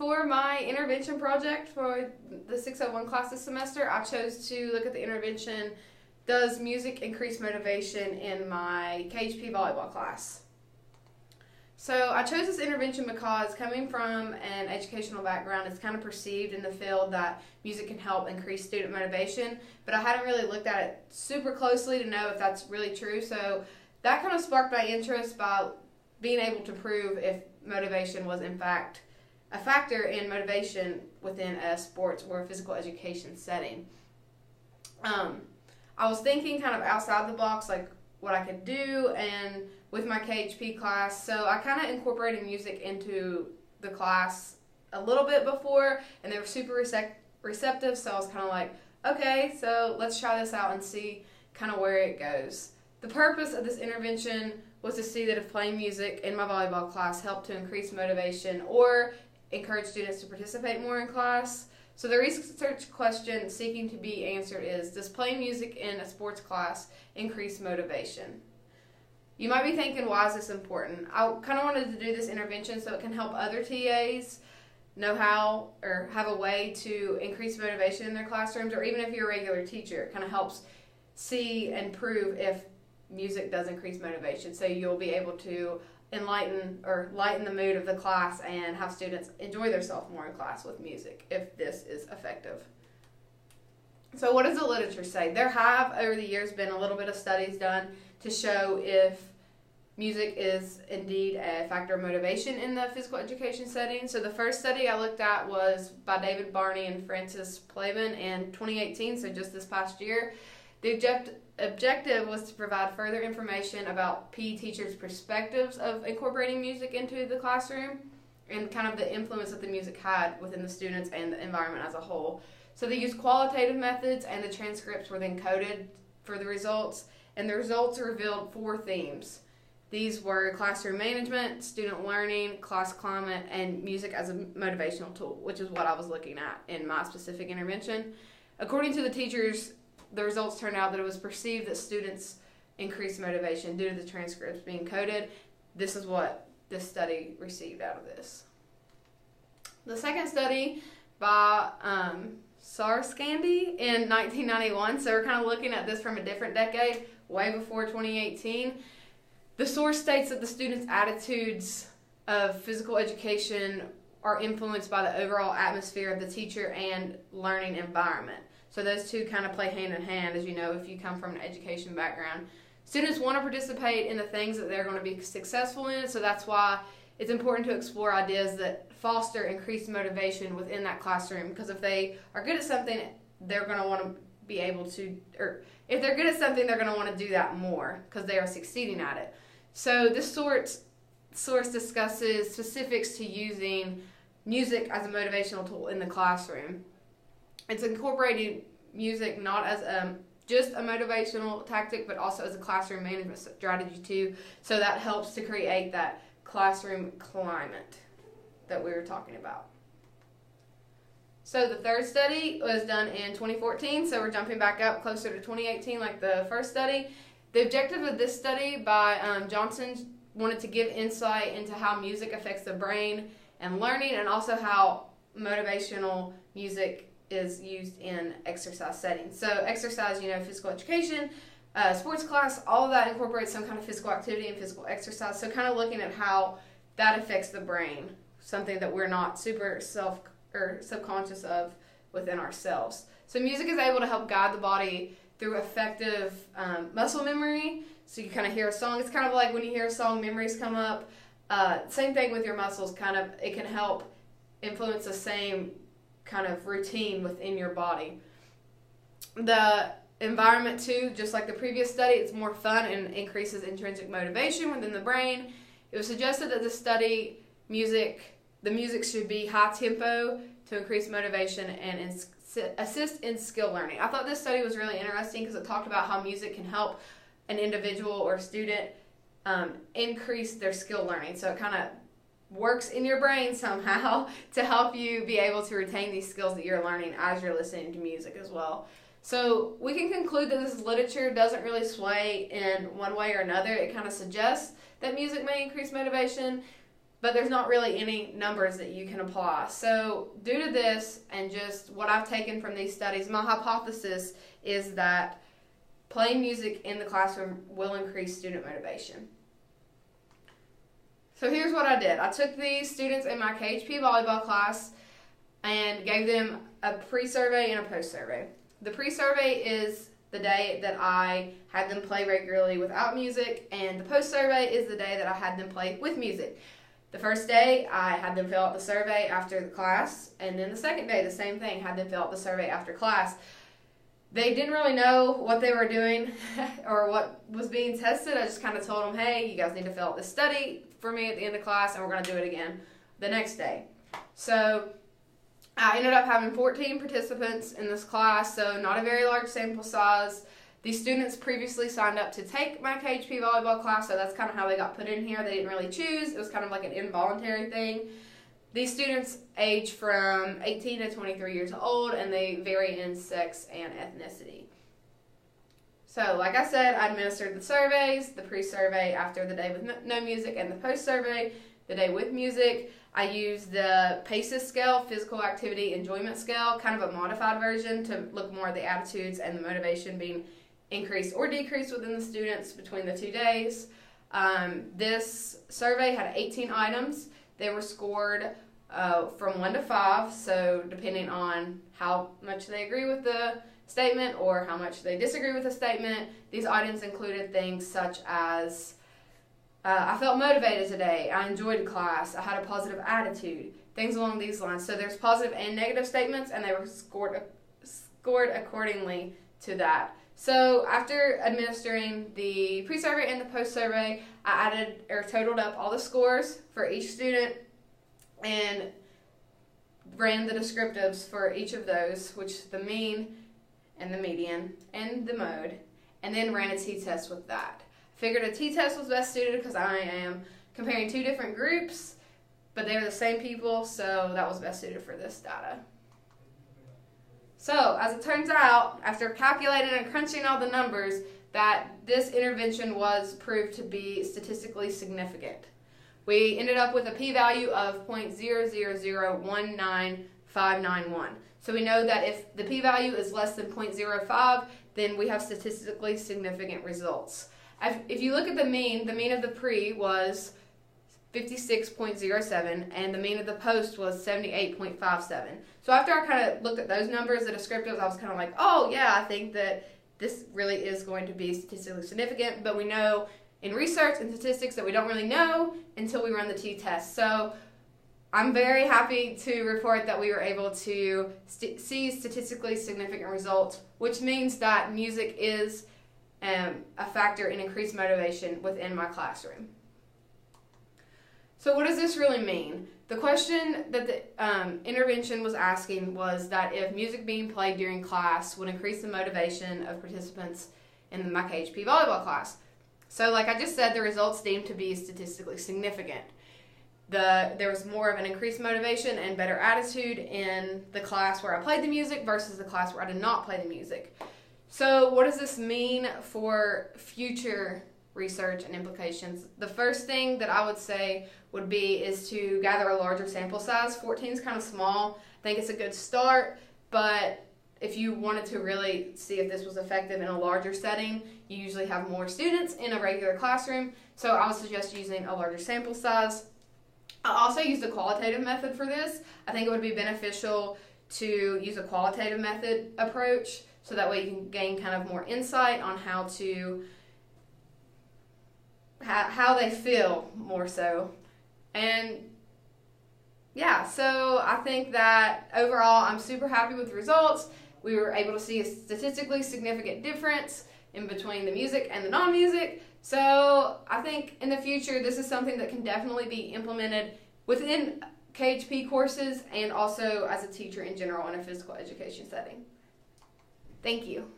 For my intervention project for the 601 class this semester, I chose to look at the intervention, does music increase motivation in my KHP volleyball class? So I chose this intervention because coming from an educational background, it's kind of perceived in the field that music can help increase student motivation, but I hadn't really looked at it super closely to know if that's really true. So that kind of sparked my interest by being able to prove if motivation was in fact a factor in motivation within a sports or physical education setting. I was thinking kind of outside the box, like what I could do, and with my KHP class, so I kind of incorporated music into the class a little bit before, and they were super receptive, so I was kind of like, okay, so let's try this out and see kind of where it goes. The purpose of this intervention was to see that if playing music in my volleyball class helped to increase motivation or encourage students to participate more in class. So the research question seeking to be answered is, does playing music in a sports class increase motivation? You might be thinking, why is this important? I kind of wanted to do this intervention so it can help other TAs know how or have a way to increase motivation in their classrooms, or even if you're a regular teacher, it kind of helps see and prove if music does increase motivation. So you'll be able to enlighten or lighten the mood of the class and have students enjoy themselves more in class with music if this is effective. So what does the literature say? There have over the years been a little bit of studies done to show if music is indeed a factor of motivation in the physical education setting. So the first study I looked at was by David Barney and Francis Plavin in 2018, so just this past year. The objective was to provide further information about PE teachers' perspectives of incorporating music into the classroom and kind of the influence that the music had within the students and the environment as a whole. So they used qualitative methods, and the transcripts were then coded for the results, and the results revealed 4 themes. These were classroom management, student learning, class climate, and music as a motivational tool, which is what I was looking at in my specific intervention. According to the teachers, the results turned out that it was perceived that students increased motivation due to the transcripts being coded. This is what this study received out of this. The second study by Sarscandy in 1991, so we're kind of looking at this from a different decade, way before 2018. The source states that the students' attitudes of physical education are influenced by the overall atmosphere of the teacher and learning environment. So those two kind of play hand in hand, as you know, if you come from an education background. Students want to participate in the things that they're going to be successful in, so that's why it's important to explore ideas that foster increased motivation within that classroom, because if they are good at something, they're going to want to be able to, or if they're good at something, they're going to want to do that more because they are succeeding at it. So this source discusses specifics to using music as a motivational tool in the classroom. It's incorporating music not as just a motivational tactic, but also as a classroom management strategy too. So that helps to create that classroom climate that we were talking about. So the third study was done in 2014, so we're jumping back up closer to 2018 like the first study. The objective of this study by Johnson wanted to give insight into how music affects the brain and learning, and also how motivational music is used in exercise settings. So exercise, you know, physical education, sports class, all of that incorporates some kind of physical activity and physical exercise. So kind of looking at how that affects the brain, something that we're not super subconscious of within ourselves. So music is able to help guide the body through effective muscle memory. So you kind of hear a song. It's kind of like when you hear a song, memories come up. Same thing with your muscles. Kind of, it can help influence the same kind of routine within your body. The environment too, just like the previous study, it's more fun and increases intrinsic motivation within the brain. It was suggested that the study the music should be high tempo to increase motivation and assist in skill learning. I thought this study was really interesting because it talked about how music can help an individual or student increase their skill learning. So it kind of works in your brain somehow to help you be able to retain these skills that you're learning as you're listening to music as well. So we can conclude that this literature doesn't really sway in one way or another. It kind of suggests that music may increase motivation, but there's not really any numbers that you can apply. So due to this and just what I've taken from these studies, my hypothesis is that playing music in the classroom will increase student motivation. So here's what I did. I took these students in my KHP volleyball class and gave them a pre-survey and a post-survey. The pre-survey is the day that I had them play regularly without music, and the post-survey is the day that I had them play with music. The first day, I had them fill out the survey after the class, and then the second day, the same thing, had them fill out the survey after class. They didn't really know what they were doing or what was being tested. I just kind of told them, hey, you guys need to fill out this study for me at the end of class, and we're going to do it again the next day. So I ended up having 14 participants in this class, so not a very large sample size. These students previously signed up to take my KHP volleyball class, so that's kind of how they got put in here. They didn't really choose. It was kind of like an involuntary thing. These students age from 18 to 23 years old, and they vary in sex and ethnicity. So, like I said, I administered the surveys, the pre-survey after the day with no music, and the post-survey, the day with music. I used the PACES scale, physical activity enjoyment scale, kind of a modified version to look more at the attitudes and the motivation being increased or decreased within the students between the 2 days. This survey had 18 items. They were scored from 1 to 5, so depending on how much they agree with the statement or how much they disagree with the statement. These items included things such as I felt motivated today, I enjoyed class, I had a positive attitude, things along these lines. So there's positive and negative statements, and they were scored accordingly to that. So after administering the pre-survey and the post-survey, I added or totaled up all the scores for each student and ran the descriptives for each of those, which the mean and the median and the mode, and then ran a t-test with that. Figured a t-test was best suited because I am comparing 2 different groups, but they were the same people, so that was best suited for this data. So, as it turns out, after calculating and crunching all the numbers, that this intervention was proved to be statistically significant. We ended up with a p-value of 0.00019591. So we know that if the p-value is less than 0.05, then we have statistically significant results. If you look at the mean of the pre was 56.07, and the mean of the post was 78.57. So after I kind of looked at those numbers, the descriptives, I was kind of like, oh yeah, I think that this really is going to be statistically significant, but we know in research and statistics that we don't really know until we run the t-test. So I'm very happy to report that we were able to see statistically significant results, which means that music is a factor in increased motivation within my classroom. So what does this really mean? The question that the intervention was asking was that if music being played during class would increase the motivation of participants in my KHP volleyball class. So like I just said, the results deemed to be statistically significant. There was more of an increased motivation and better attitude in the class where I played the music versus the class where I did not play the music. So what does this mean for future research and implications? The first thing that I would say would be is to gather a larger sample size. 14 is kind of small. I think it's a good start, but if you wanted to really see if this was effective in a larger setting, you usually have more students in a regular classroom, so I would suggest using a larger sample size. I also used a qualitative method for this. I think it would be beneficial to use a qualitative method approach, so that way you can gain kind of more insight on how they feel more so. And yeah, so I think that overall I'm super happy with the results. We were able to see a statistically significant difference in between the music and the non-music. So I think in the future this is something that can definitely be implemented within KHP courses and also as a teacher in general in a physical education setting. Thank you.